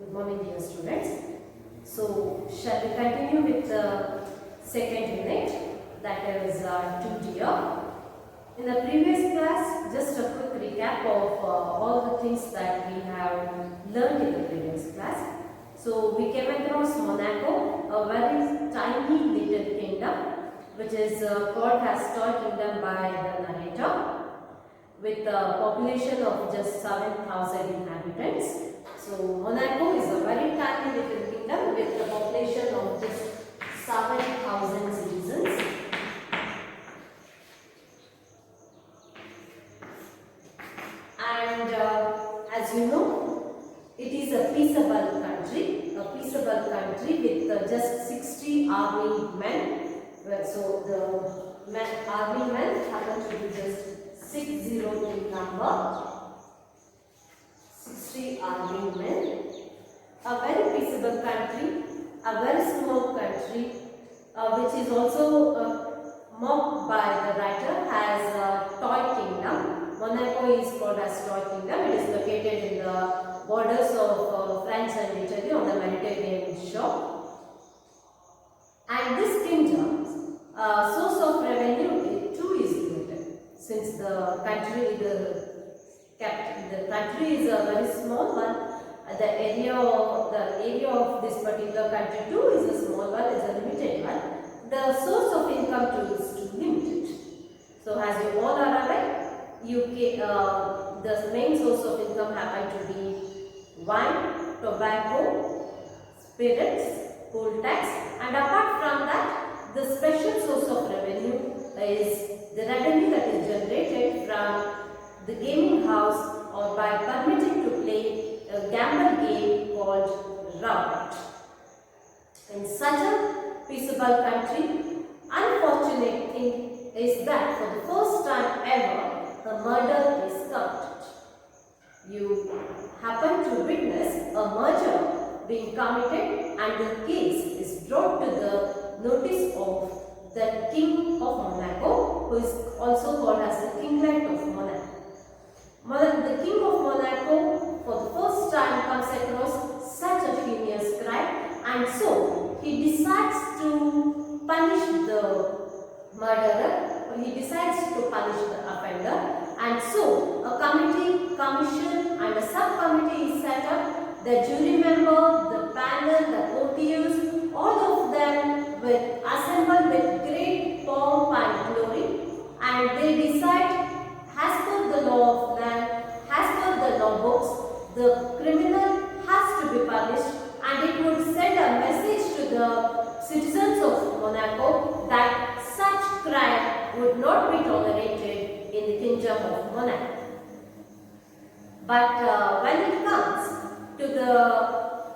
Good morning, dear students. So, shall we continue with the second unit, that is 2 In the previous class, just a quick recap of all the things that we have learned in the previous class. So, we came across Monaco, a very tiny little kingdom, which is called as Toy Kingdom by the narrator, with a population of just 7,000 inhabitants. So, Monaco is a very tiny little kingdom with a population of just 7,000 citizens. And as you know, it is a peaceable country with just 60 army men. So, the army men happen to be just 60 in number. 60 army men. A very peaceable country, a very small country, which is also mocked by the writer as a toy kingdom. Monaco is called as toy kingdom. It is located in the borders of France and Italy on the Mediterranean shore. And this kingdom's source of revenue too is limited, since the country is a very small one. The area of this particular country too is a small one, is a limited one. The source of income too is too limited. So, as you all are aware, the main source of income happen to be wine, tobacco, spirits, poll tax, and apart from that, the special source of revenue is the revenue that is generated from the gaming house or by permitting to play a gamble game called roulette. In such a peaceable country, unfortunate thing is that for the first time ever, a murder is committed. You happen to witness a murder being committed, and the case is brought to the notice of the King of Monaco, who is also called as the Kinglet of Monaco. The King of Monaco for the first time comes across such a heinous crime, and so he decides to punish the murderer, or he decides to punish the offender, and so a commission and a subcommittee is set up. The jury member, the panel, the courtiers, all of them will assemble with great pomp and glory, and they decide, as per the law of land, as per the law books, the criminal has to be punished, and it would send a message to the citizens of Monaco that such crime would not be tolerated in the kingdom of Monaco. But when it comes to the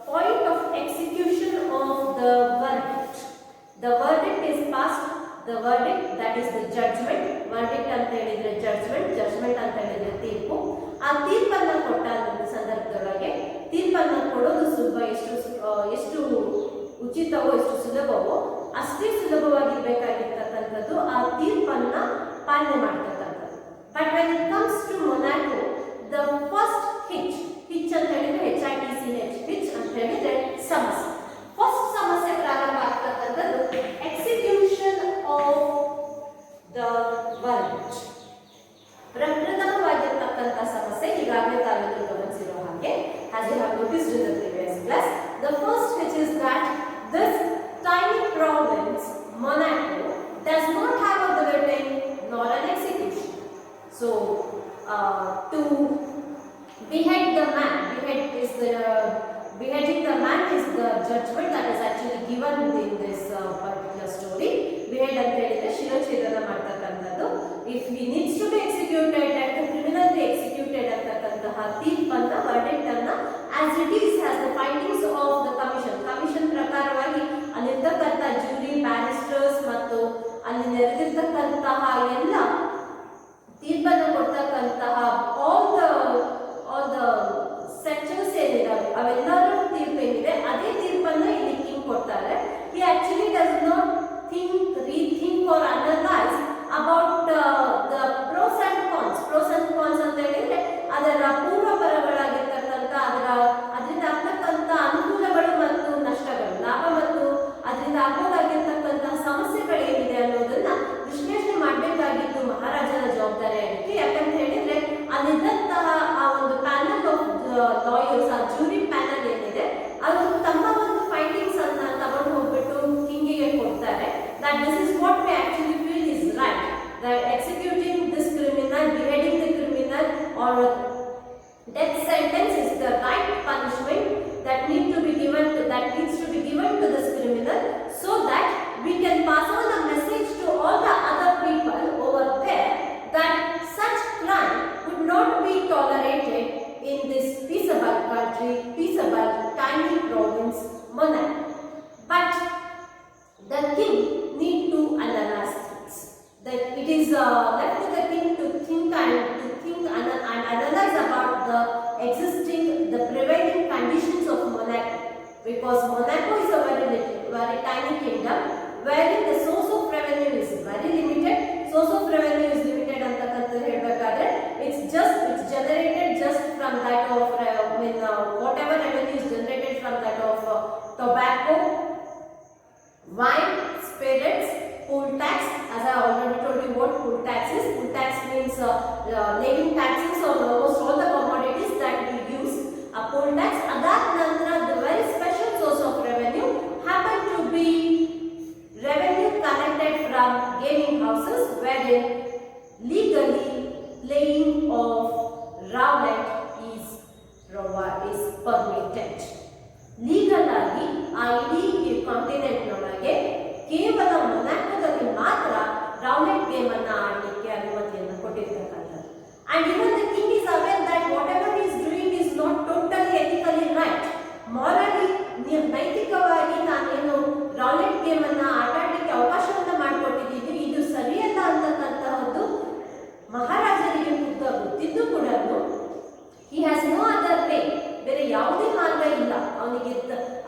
point of execution of the verdict is passed. The verdict, that is the judgment. Verdict anta helidre judgment anta helidre ತೀರ್ಪು. ಆ ತೀರ್ಪನ್ನು ಕೊಟ್ಟ ಸಂದರ್ಭದೊಳಗೆ ತೀರ್ಪನ್ನು ಕೊಡೋದು ಸುಲಭ, ಎಷ್ಟು ಉಚಿತವೋ ಎಷ್ಟು ಸುಲಭವೋ ಅಷ್ಟೇ ಸುಲಭವಾಗಿರಬೇಕಾಗಿರ್ತಕ್ಕಂಥದ್ದು ಆ ತೀರ್ಪನ್ನ ಪಾಲನೆ ಮಾಡ್ತಕ್ಕಂಥದ್ದು. But when it comes to Monaco, the first hitch ಅಂತ ಹೇಳಿದ್ರೆ HITCH ಅಂತ ಹೇಳಿದ್ರೆ ಸಮಸ್ಯೆ. ಫಸ್ಟ್ ಸಮಸ್ಯೆ ಪ್ರಾರಂಭ ಆಗ್ತಕ್ಕಂಥದ್ದು ಎಕ್ಸಿಕ್ಯೂಷನ್ ಆಫ್ ದ ವರ್ಡಿಕ್ಟ್. ಪ್ರಪ್ರಥಮವಾಗಿರ್ತಕ್ಕಂಥ ಸಮಸ್ಯೆ ಈಗಾಗಲೇ ತಾವೆಲ್ಲರೂ ಗಮನಿಸಿರೋ ಹಾಗೆ, as you have noticed in the previous class, the first which is that this tiny province Monaco does not have a guillotine nor an execution. So to behead the man, beheading the man is the judgment that is actually given in this particular story. Behead anta helidre ಶಿರಚ್ಛೇದನ ಮಾಡ್ತಕ್ಕಂಥದ್ದು. If he needs to be executed, let the criminal be executed ಅಂತಕ್ಕಂತಹ ತೀರ್ಪನ್ನ, verdict ಅನ್ನ as it is, as the findings of the commission ಪ್ರಕಾರವಾಗಿ ಅಲ್ಲಿರ್ತಕ್ಕಂಥ jury, ಬ್ಯಾರಿಸ್ಟರ್ಸ್ ಮತ್ತು ಅಲ್ಲಿ ನೆರೆದಿರ್ತಕ್ಕಂತಹ ಎಲ್ಲ ತೀರ್ಪನ್ನು ಕೊಡ್ತಕ್ಕಂತಹ all the sections ಏನಿದಾವೆ ಅವೆಲ್ಲರೂ ತೀರ್ಪು ಏನಿದೆ ಅದೇ ತೀರ್ಪನ್ನು ಇಲ್ಲಿ ಕಿಂಗ್ ಕೊಡ್ತಾರೆ. He actually does not rethink or analyze about the pros and cons ಅಂತ ಹೇಳಿದ್ರೆ ಅದರ ಪೂರ್ವಪರಗಳಾಗಿರ್ತಕ್ಕಂಥ ಅದರಿಂದ ಆಗ್ತಕ್ಕಂಥ ಲಾಯರ್ಸ್ ಆ ಜೂರಿ ಪ್ಯಾನಲ್ ಏನಿದೆ ಅದು ತಮ್ಮ ಒಂದು ಫೈಂಡಿಂಗ್ಸ್ ಅನ್ನ ತಗೊಂಡು ಹೋಗ್ಬಿಟ್ಟು ಕಿಂಗಿಗೆ ಕೊಡ್ತಾರೆ. that this is what we actually feel is right, that executing this criminal, beheading the criminal or death sentence is the right punishment that needs to be given to this criminal, so that we can pass on a message to all the other people over there that such crime would not be tolerated in this peaceable country, peaceable tiny province Monaco. But the king need to analyze things. That it is left to the king to think and analyze about the prevailing conditions of Monaco, because Monaco is a very tiny kingdom wherein the source of revenue is very limited. Source of revenue is limited antakanta helbekadre it's generated just from that of whatever revenue is generated from that of tobacco, wine, spirits, poll tax. As I already told you what poll tax is. Poll tax means levying taxes on almost all the commodities that we use. A poll tax, that nantara the very special source of revenue happen to be revenue collected from gaming houses, wherein legally playing of roulette is permitted. Legal ಆಗಿ ಆ ಇಡೀ continent ನೊಳಗೆ ಕೇವಲ ಮೊನಾಕೋದಲ್ಲಿ ಮಾತ್ರ roulette game ಅನ್ನ ಆಡಲಿಕ್ಕೆ ಅನುಮತಿಯನ್ನು ಕೊಟ್ಟಿರ್ತಕ್ಕಂಥದ್ದು. And even the king is aware that whatever is doing is not totally ethically right. Morally ನೈತಿಕವಾಗಿ ನಾನೇನು ರೌಲೆಟ್ ಗೇಮ್ ಅನ್ನ ಆಟಾಡಲಿಕ್ಕೆ ಅವಕಾಶವನ್ನ ಮಾಡಿಕೊಟ್ಟಿದ್ದೀನಿ ಇದು ಸರಿಯಲ್ಲ ಅಂತಕ್ಕಂತಹದ್ದು ಮಹಾರಾಜರಿಗೆ ಗೊತ್ತಿದ್ದು ಕೂಡ he has no other way, ಬೇರೆ ಯಾವುದೇ ಮಾರ್ಗ ಇಲ್ಲ ಅವನಿಗೆ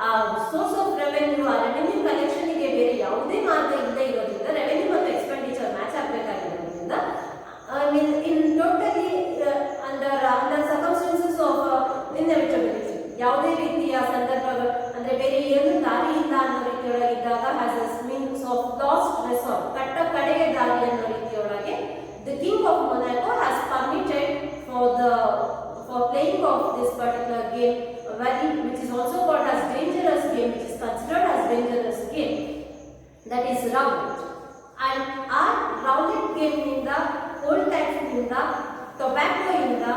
ಆ ಸೋರ್ಸ್ ಆಫ್ ರೆವೆನ್ಯೂ ಆ ರೆವೆನ್ಯೂ ಕಲೆಕ್ಷನ್ ಗೆ ಬೇರೆ ಯಾವುದೇ ಮಾರ್ಗ ಇಲ್ಲ ಇರೋದ್ರಿಂದ ರೆವೆನ್ಯೂ ಮತ್ತು ಎಕ್ಸ್ಪೆಂಡಿಚರ್ ಮ್ಯಾಚ್ ಆಗಬೇಕಾಗಿರೋದ್ರಿಂದ in totally under circumstances of inevitability ಯಾವುದೇ ರೀತಿಯ ಸಂದರ್ಭಗಳು ಅಂದ್ರೆ ಬೇರೆ ಏನು ದಾರಿ ಇಲ್ಲ ಅನ್ನೋ ರೀತಿಯೊಳಗಿದ್ದಾಗ has a means of last resort ಕಟ್ಟ ಕಡೆಗೆ ದಾರಿ ಅನ್ನೋ ರೀತಿಯೊಳಗೆ the king of Monaco has permitted for playing of this particular game, which is also called as dangerous game, which is considered as dangerous game, that is roulette. And our roulette game inda, poll tax inda, tobacco inda,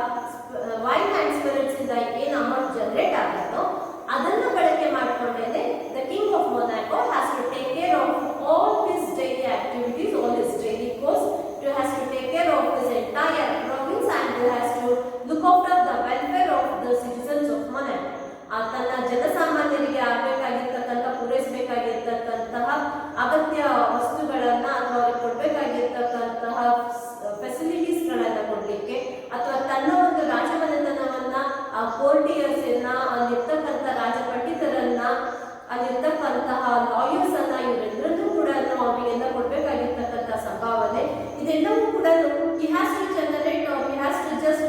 wine and spirits inda ಏನು amount generate ಆಗುತ್ತೋ ಅದನ್ನು ಬಳಕೆ ಮಾಡಿಕೊಂಡೇನೆ the king of Monaco has to take care of all his daily activities, all his daily course. He has to take care of his entire province and he has to look after the welfare of the citizens of Monaco. ತನ್ನ ಜನಸಾಮಾನ್ಯರಿಗೆ ಆಗಬೇಕಾಗಿರ್ತಕ್ಕಂಥ ಪೂರೈಸಬೇಕಾಗಿರ್ತಕ್ಕಂತಹ ಅಗತ್ಯ ವಸ್ತುಗಳನ್ನ ಅಥವಾ ಅವ್ರಿಗೆ ಕೊಡಬೇಕಾಗಿರ್ತಕ್ಕಂತಹ ಫೆಸಿಲಿಟೀಸ್ಗಳನ್ನ ಕೊಡಲಿಕ್ಕೆ ಅಥವಾ ತನ್ನ ಒಂದು ರಾಜಮನೆತನವನ್ನ ಆ ಕೋರ್ಟಿಯರ್ಸ್ ಅಲ್ಲಿರ್ತಕ್ಕಂಥ ರಾಜಪಂಡಿತರನ್ನ ಅಲ್ಲಿರ್ತಕ್ಕಂತಹ ಲಾಯರ್ಸ್ ಅನ್ನ ಇವರೆಲ್ಲರನ್ನೂ ಕೂಡ ಅವರಿಗೆಲ್ಲ ಕೊಡಬೇಕಾಗಿರ್ತಕ್ಕಂಥ ಸಂಭಾವನೆ ಇದೆಲ್ಲವೂ ಕೂಡ he has to generate or he has to just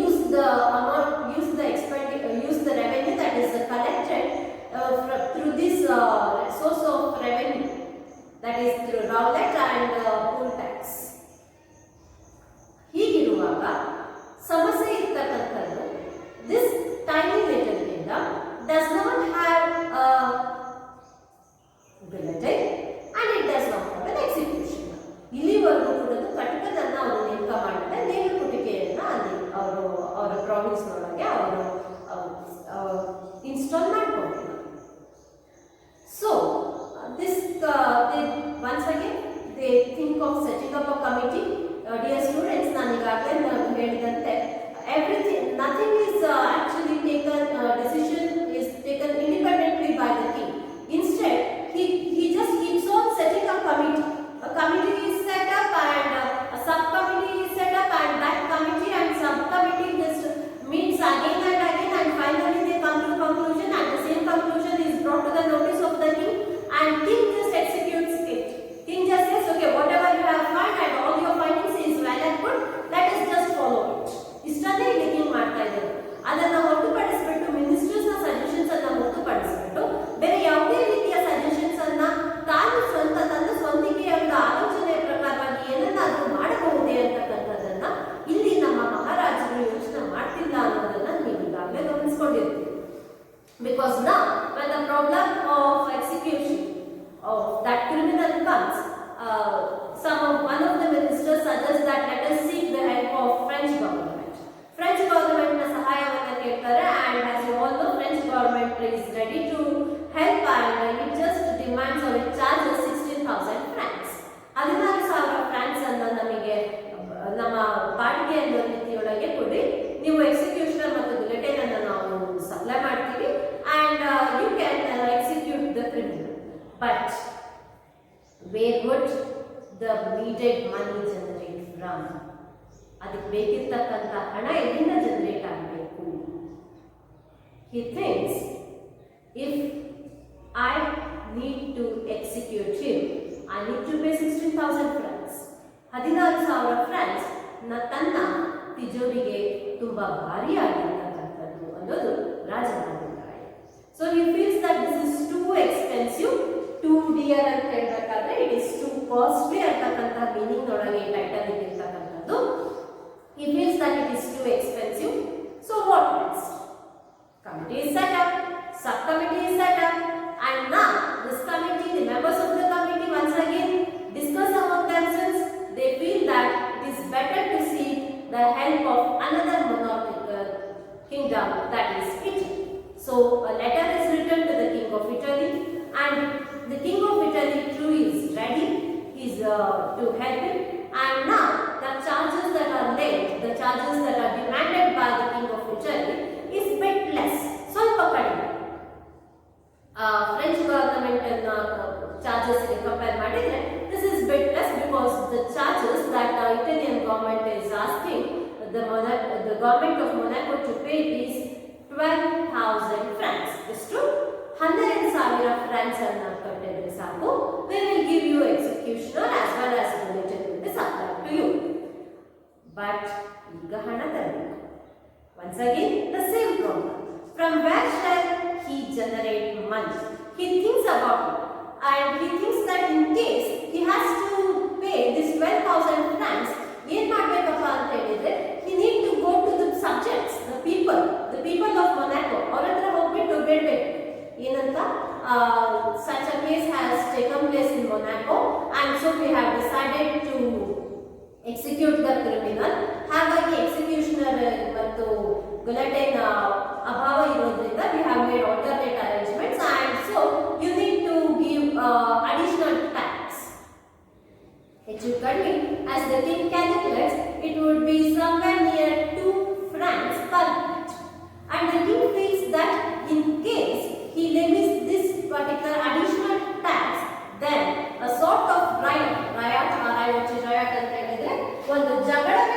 use the amount, use the revenue that is collected through this source of revenue, that is through roulette and poll tax. ಹೀಗಿರುವಾಗ ಸಮಸ್ಯೆ ಇರ್ತಕ್ಕಂಥದ್ದು this tiny little kingdom does not have a guillotine and it does not have an execution. ಇಲ್ಲಿವರೆಗೂ ಕೂಡ ಕಟಕದನ್ನ ಅವರು ನೇಮಕ ಮಾಡಿದ್ರೆ ನೇರ ಕುಟಿಕೆಯನ್ನ ಅಲ್ಲಿ ಅವರ ಪ್ರಾವಿನ್ಸ್ ನೊಳಗೆ ಅವರು ಇನ್ಸ್ಟಾಲ್ ಮಾಡ್ಕೊಂಡಿಲ್ಲ. So this once again they think of setting up a committee. Dear students, ನಾನು ಈಗಾಗಲೇ ಹೇಳಿದಂತೆ nothing is actually taken, decision is taken independently by the king. Instead he just keeps on setting up committee. A committee is set up and a subcommittee is set up, and that committee and subcommittee just meets Because now, when the problem of execution of that criminal comes, one of the ministers suggests that let us seek the help of French government. French government na sahayavanna keltare, and as you all know, French government is ready to help, and it just demands or it charges 16,000 francs. 16,000 francs ಅನ್ನು ನಮಗೆ ನಮ್ಮ ಬಾಡಿಗೆ ಅನ್ನೋ ರೀತಿಯೊಳಗೆ ಕೊಡಿ, ನೀವು ಎಕ್ಸಿಕ್ಯೂಷನರ್ ಮತ್ತು bulletin ಅನ್ನು ನಾವು ಸಪ್ಲೈ ಮಾಡ್ತೀವಿ, and you can execute the criminal. But where would the needed money generate from? ಅದಕ್ಕೆ ಬೇಕಿರ್ತಕ್ಕಂಥ ಹಣ ಎಲ್ಲಿಂದ ಜನರೇಟ್ ಆಗಬೇಕು? He thinks, if I need to execute him, I need to pay 16,000 francs. 16,000 francs ತನ್ನ ತಿಜೋರಿಗೆ ತುಂಬಾ ಭಾರಿಯಾಗಿರ್ತಕ್ಕಂಥದ್ದು ಅನ್ನೋದು ರಾಜನ ಅಭಿಪ್ರಾಯ. So he feels that this is too expensive, too dear ಅಂತ ಹೇಳಬೇಕಾದ್ರೆ it is too costly ಅಂತಕ್ಕಂಥ ಮೀನಿಂಗ್ ಒಳಗೆ ಟೈಟಲ್ ಇರ್ತಕ್ಕಂಥದ್ದು. He feels that it is too expensive. So what next? Committee is set up, subcommittee is set up, and now this committee, the members of the committee once again discuss among themselves. They feel that it is better to seek the help of another monarchical kingdom, that is Italy. So a letter is written to the king of Italy, and the king of Italy too is ready. He is to help him. And now the charges that are laid, the charges that are demanded by the king of Italy is bit less. ಸ್ವಲ್ಪ ಕಡಿಮೆ. French government charges compare ಮಾಡಿದ್ರೆ this is bit less, because the charges that the Italian government is asking the government of Monaco to pay is 12,000 francs. ಎಷ್ಟು? 12,000 francs ಅನ್ನು ಕಟ್ಟಿದ್ರೆ ಸಾಕು. We will give you executioner as well as bulletin will be supplied to you. But ಈಗ ಹಣ ತರಬೇಕು. Once again the same problem. From where shall he generate money? He thinks about it, and he thinks that in case he has to pay this 12,000 francs, ಏನು ಮಾಡಬೇಕಪ್ಪ ಅಂತ ಹೇಳಿದ್ರೆ he need to go to the subjects, the people of Monaco. ಅವರ ಹತ್ರ ಹೋಗ್ಬಿಟ್ಟು ಬೇಡಬೇಕು ಏನಂತ, such a case has taken place in Monaco, and so we have decided to execute the criminal. ಹಾಗಾಗಿ ಎಕ್ಸಿಕ್ಯೂಷನರ್ ಮತ್ತು ಬುಲೆಟಿನ್ ಅಭಾವ ಇರೋದ್ರಿಂದ we have made alternate arrangements, and so you need to give additional tax. ಹೆಚ್ಚು ಕಡಿಮೆ, as the king calculates, it would be somewhere near 2 francs per minute, and the king feels that in case he levies this particular additional tax, then a sort of riot ಅಂತ ಹೇಳಿದ್ರೆ ಒಂದು ಜಗಳವೇ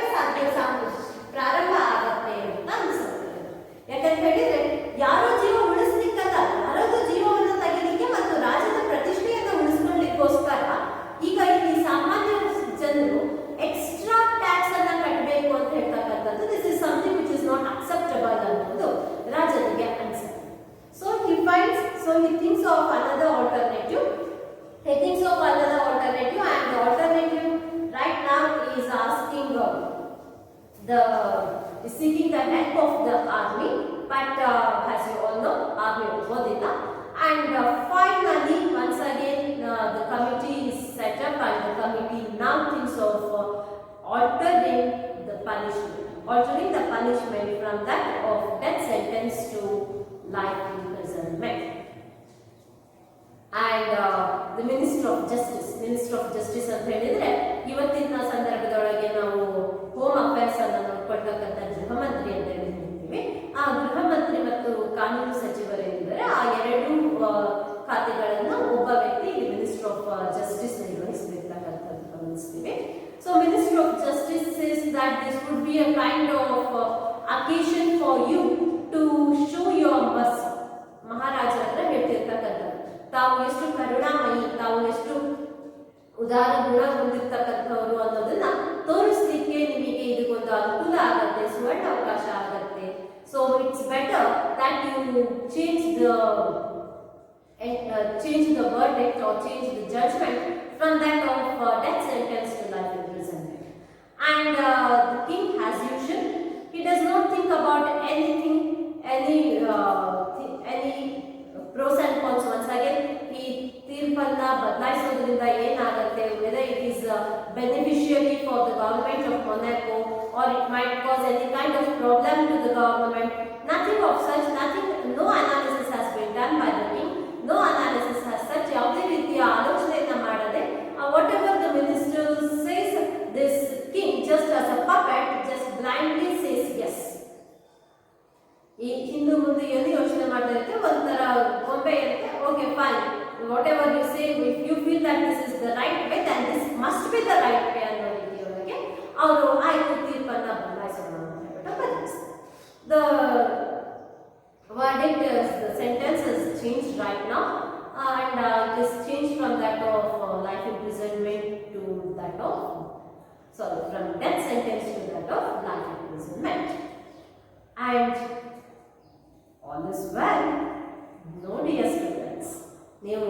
ಪ್ರಾರಂಭ ಆಗುತ್ತೆ ಅಂತ ಅನಿಸುತ್ತೆ. ಯಾಕಂತ ಹೇಳಿದ್ರೆ ಯಾರೋ ಜೀವ ಉಳಿಸ್ಲಿಕ್ಕಲ್ಲ, ಯಾರದು ಜೀವವನ್ನು ತೆಗಿಲಿಕ್ಕೆ ಮತ್ತು ರಾಜ್ಯದ ಪ್ರತಿಷ್ಠೆಯನ್ನು ಉಳಿಸ್ಕೊಳ್ಳಿಕ್ಕೋಸ್ಕರ ಈಗ ಇಲ್ಲಿ ಸಾಮಾನ್ಯ ಜನರು ಎಕ್ಸ್ಟ್ರಾ ಟ್ಯಾಕ್ಸ್ ಅನ್ನ ಕಟ್ಟಬೇಕು ಅಂತ ಹೇಳ್ತಕ್ಕಂಥದ್ದು this is something which is not acceptable ಅನ್ನೋದು ರಾಜನಿಗೆ ಅನಿಸುತ್ತೆ. So he thinks of another alternative. And the alternative right now is seeking the help of the army, but as you all know, army ogodilla. And finally, once again, the committee is set up, and the committee now thinks of altering the punishment from that of death sentence to life imprisonment. And the Minister of Justice ಅಂತ ಹೇಳಿದ್ರೆ ಇವತ್ತಿನ ಸಂದರ್ಭದೊಳಗೆ ನಾವು home affairs ಅನ್ನು ನೋಡ್ಕೊಳ್ತಕ್ಕಂಥ ಗೃಹ ಮಂತ್ರಿ ಅಂತ ಹೇಳ್ತೀವಿ. ಆ ಗೃಹ ಮಂತ್ರಿ ಮತ್ತು ಕಾನೂನು ಸಚಿವರೇನಿದ್ದಾರೆ ಆ ಎರಡು ಖಾತೆಗಳನ್ನು ಒಬ್ಬ ವ್ಯಕ್ತಿ ಮಿನಿಸ್ಟರ್ ಆಫ್ ಜಸ್ಟಿಸ್ ನಿರ್ವಹಿಸಬೇಕಾದಂತದ್ದು ಗಮನಿಸ್ತೀವಿ. So minister of justice says that this would be a kind of occasion for you to show your mercy. ಮಹಾರಾಜರ ಹತ್ರ ಹೇಳ್ತಿರ್ತಕ್ಕಂಥದ್ದು, ತಾವು ಎಷ್ಟು ಕರುಣಾಮಯಿ, ತಾವು ಎಷ್ಟು ಉದಾರ ಗುಣ ಹೊಂದಿರ್ತಕ್ಕಂಥವ್ರು ಅನ್ನೋದನ್ನ ತೋರಿಸ್ಲಿಕ್ಕೆ ನಿಮಗೆ ಇದಕ್ಕೊಂದು ಅನುಕೂಲ ಆಗತ್ತೆ, ಸುವರ್ಣ ಅವಕಾಶ ಆಗತ್ತೆ. So it's better that you change the verdict or change the judgment from that of death sentence to life imprisonment. And the king, as usual, he does not think about anything, any beneficiary for the government of Monaco, or it might cause any kind of problem to the government. Nothing of such, nothing, no analysis has been done by the king, no analysis has such. ಯಾವುದೇ ರೀತಿಯ ಆಲೋಚನೆಯನ್ನ ಮಾಡದೆ whatever the minister says, this king just as a puppet just blindly says yes. ಈ ಹಿಂದೂ ಮುಂದೆ ಏನು ಯೋಚನೆ ಮಾಡ್ತಾ ಇರುತ್ತೆ, ಒಂಥರ ಗೊಂಬೆ ಇರುತ್ತೆ, okay fine, whatever you say, if you feel that this is the right way, then this must be the right way ಅನ್ನೋ ರೀತಿಯೊಳಗೆ ಅವರು ಆಯ್ತು ತೀರ್ಪನ್ನ ಬದಲಾಯಿಸೋಣ ಅಂತ ಹೇಳ್ಬಿಟ್ಟು ಬದಲಿಸ್ತಾರೆ. The verdict is, the sentence is changed right now, and it is changed from that of life imprisonment to that of, sorry, from death sentence to that of life imprisonment. And all is well. No, dear students, ನೀವು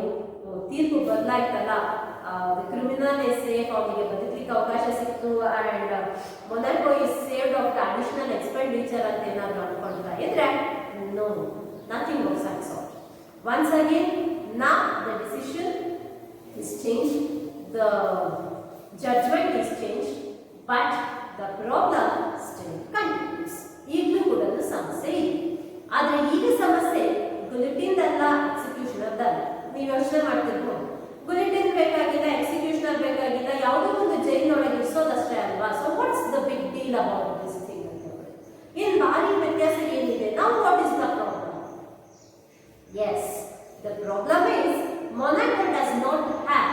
ತೀರ್ಪು ಬದಲಾಯ್ತಲ್ಲ, criminal is safe, ಅವನಿಗೆ ಬದುಕಲಿಕ್ಕೆ ಅವಕಾಶ ಸಿಕ್ತು, and Monaco is saved of the additional expenditure ಅಂತ ಏನಾದ್ರು ಅನ್ಕೊಳ್ತಾ ಇದ್ರೆ, no, nothing of such sort. Once again, now the decision is changed, the judgment is changed, but the problem still continues. ಈಗಲೂ ಕೂಡ ಸಮಸ್ಯೆ ಇದೆ. ಆದರೆ ಈಗ ಸಮಸ್ಯೆ ಬುಲೆಟಿನ್ ಅಲ್ಲ, ಎಕ್ಸಿಕ್ಯೂಷನರ್ ಅಲ್ಲ. ನೀವು ಯೋಚನೆ ಮಾಡ್ತಿರ್ಬೋದು, ಬುಲೆಟಿನ್ ಬೇಕಾಗಿಲ್ಲ, ಎಕ್ಸಿಕ್ಯೂಷನರ್ ಬೇಕಾಗಿಲ್ಲ, ಯಾವುದೋ ಒಂದು ಜೈಲಿನೊಳಗೆ ಇರಿಸೋದಷ್ಟೇ ಅಲ್ವಾ, so what's the big deal about this thing ಅಂತ ಹೇಳಿ. ಏನು ಭಾರಿ ವ್ಯತ್ಯಾಸ ಏನಿದೆ? ನಾವು what is the problem? Yes, the problem is Monaco does not have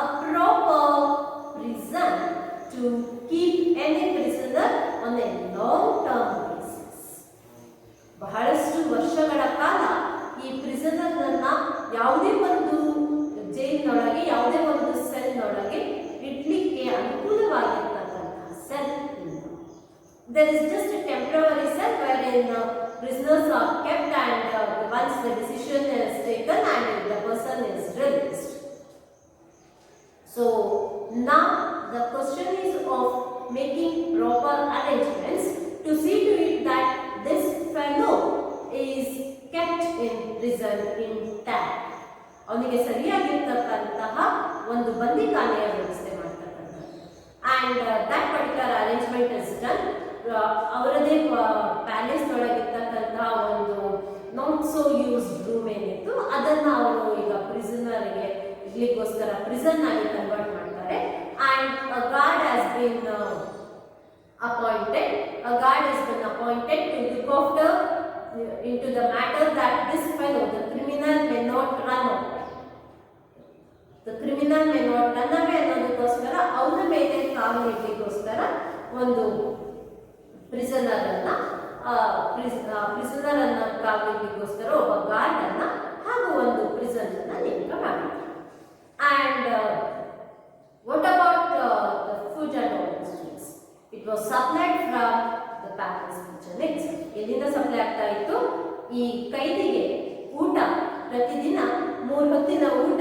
a proper prison to keep any prisoner on a long-term basis. ಬಹಳಷ್ಟು ವರ್ಷಗಳ ಕಾಲ ಈ ಪ್ರಿಸನರ್ನನ್ನ ಯಾವುದೇ ಒಂದು ಜೈಲಿನೊಳಗೆ, ಯಾವುದೇ ಒಂದು ಸೆಲ್ನೊಳಗೆ ಇಡ್ಲಿಕ್ಕೆ ಅನುಕೂಲವಾಗಿರ್ತಕ್ಕಂತಹ ಸೆಲ್ ಇಲ್ಲ. There is just a temporary cell wherein prisoners are kept, and once the decision is taken and the person is released. So now the question is of making proper arrangements to see to it that this fellow is kept in prison intact. ಅವನಿಗೆ ಸರಿಯಾಗಿರ್ತಕ್ಕಂತಹ ಒಂದು ಬಂದಿಖಾನೆಯ ವ್ಯವಸ್ಥೆ ಮಾಡ್ತಕ್ಕಂಥದ್ದು. And that particular arrangement is done. ಅವರದೇ palace ಒಳಗಿರ್ತಕ್ಕಂತಹ ಒಂದು not so used room ಏನಿತ್ತು, ಅದನ್ನ ಅವರು ಈಗ ಪ್ರಿಸನರ್ಗೆ ಇರ್ಲಿಕ್ಕೋಸ್ಕರ ಪ್ರಿಸನ್ ಆಗಿ ಕನ್ವರ್ಟ್ ಮಾಡ್ತಾರೆ. And guard has been appointed, a guard has been appointed to look after into the matter that this fellow, the criminal, may not run away. The criminal may not run away ಅನ್ನೋದಕ್ಕೋಸ್ಕರ ಅವರ ಮೇಲೆ ಕಾವಲು ಇಡ್ಲಿಕ್ಕೋಸ್ಕರ ಒಂದು prisoner ಅನ್ನ ಕಾವಲು ಇಡ್ಲಿಕ್ಕೋಸ್ಕರ ಒಬ್ಬ guard ಅನ್ನ ಹಾಗೂ ಒಂದು ಪ್ರಿಸನ್ ಅನ್ನ ನೇಮಕ ಮಾಡಿದ್ರು. And what about the food and all these things? It was supplied from the palace kitchen itself. ಎಲ್ಲಿಂದ ಸಪ್ಲೈ ಆಗ್ತಾ ಇತ್ತು? ಈ ಕೈದಿಗೆ ಊಟ ಪ್ರತಿದಿನ 3 ಹೊತ್ತಿನ ಊಟ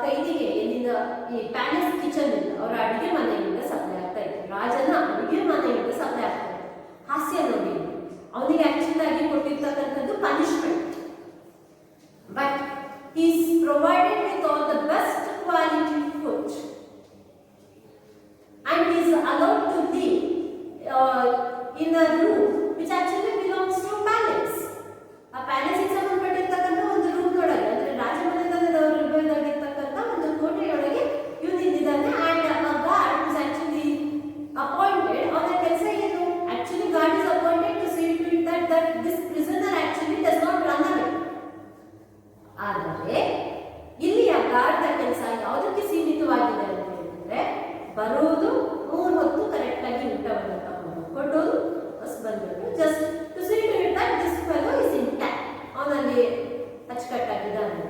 ಕೈದಿಗೆ ಎಲ್ಲಿಂದ? ಈ ಪ್ಯಾಲೇಸ್ ಕಿಚನ್ ಇಂದ, ಅವರ ಅಡಿಗೆ ಮನೆಯಿಂದ ಸಪ್ಲೈ ಆಗ್ತಾ ಇತ್ತು. ರಾಜನ ಅಡಿಗೆ ಮನೆಯಿಂದ ಸಪ್ಲೈ ಆಗ್ತಾ ಇತ್ತು. ಹಾಸ್ಯ ನೋಡಿ, ಅವನಿಗೆ ಆಕ್ಚುಲ್ ಆಗಿ ಕೊಟ್ಟಿರ್ತಕ್ಕಂಥದ್ದು punishment, but he is provided with all the best quality food, and he is allowed to live in a room which actually belongs to palace. A palace ಗೆ ಸಂಬಂಧಪಟ್ಟಿರ್ತಕ್ಕಂಥ ಒಂದು ರೂಮ್ ಒಳಗೆ, ಅಂದ್ರೆ ರಾಜಮನೆತನದವರಿರ್ತಕ್ಕಂಥ ಒಂದು ಕೋಟೆಯೊಳಗೆ ಇವನು ಇದ್ದಾನೆ. And a guard is actually appointed, ಅವನ ಕೆಲಸ ಏನು? Actually guard is appointed to see to it that this prisoner actually does not run away. ಆದರೆ ಇಲ್ಲಿ ಆ ಗಾರ್ಡ್ ಕೆಲಸ ಯಾವುದಕ್ಕೆ ಸೀಮಿತವಾಗಿದೆ ಅಂತ ಹೇಳಿದ್ರೆ, ಬರೋದು 3 ಹೊತ್ತು ಕರೆಕ್ಟ್ ಆಗಿ ಊಟವನ್ನು ತಗೊಂಡು ಕೊಟ್ಟೋದು, ಬಸ್ ಬಂದ್ಬಿಟ್ಟು just to see to it that this fellow is intact, ಅವನಲ್ಲಿ ಅಚ್ಚುಕಟ್ಟಾಗಿದ್ದಾನೆ.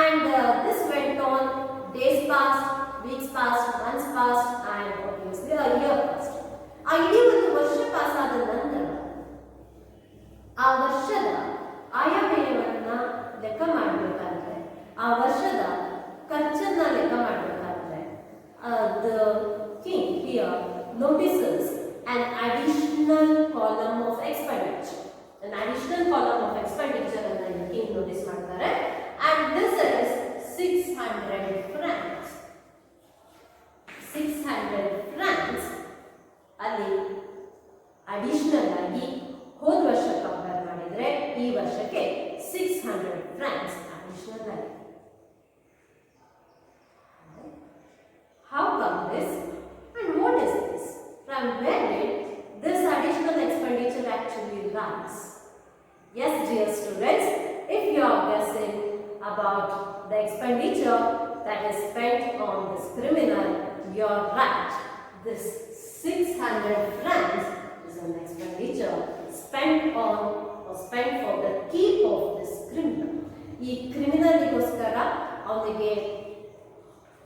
And this went on, days passed, weeks passed, months passed, and obviously a year passed. ಆ ಇಡೀ ಒಂದು ವರ್ಷ ಪಾಸ್ ಆದ ನಂತರ ಆ ವರ್ಷದ ಆಯವ್ಯಯವನ್ನ ಲೆಕ್ಕ ಮಾಡಬೇಕಾದ್ರೆ, ಆ ವರ್ಷದ ಖರ್ಚನ್ನ ಲೆಕ್ಕ ಮಾಡಬೇಕಾದ್ರೆ, the king here notices an additional column of expenditure. An additional column of expenditure ಅನ್ನು the king notice ಮಾಡ್ತಾರೆ, and this is 600 francs. 600 francs additional. How come this and what is this? From where did this additional expenditure actually rise? Yes, dear students, if you are guessing about the expenditure that is spent on this criminal, you are right. This 600 francs is an expenditure spent for the keep of this criminal. ಈ ಕ್ರಿಮಿನಲ್ಗೋಸ್ಕರ ಅವನಿಗೆ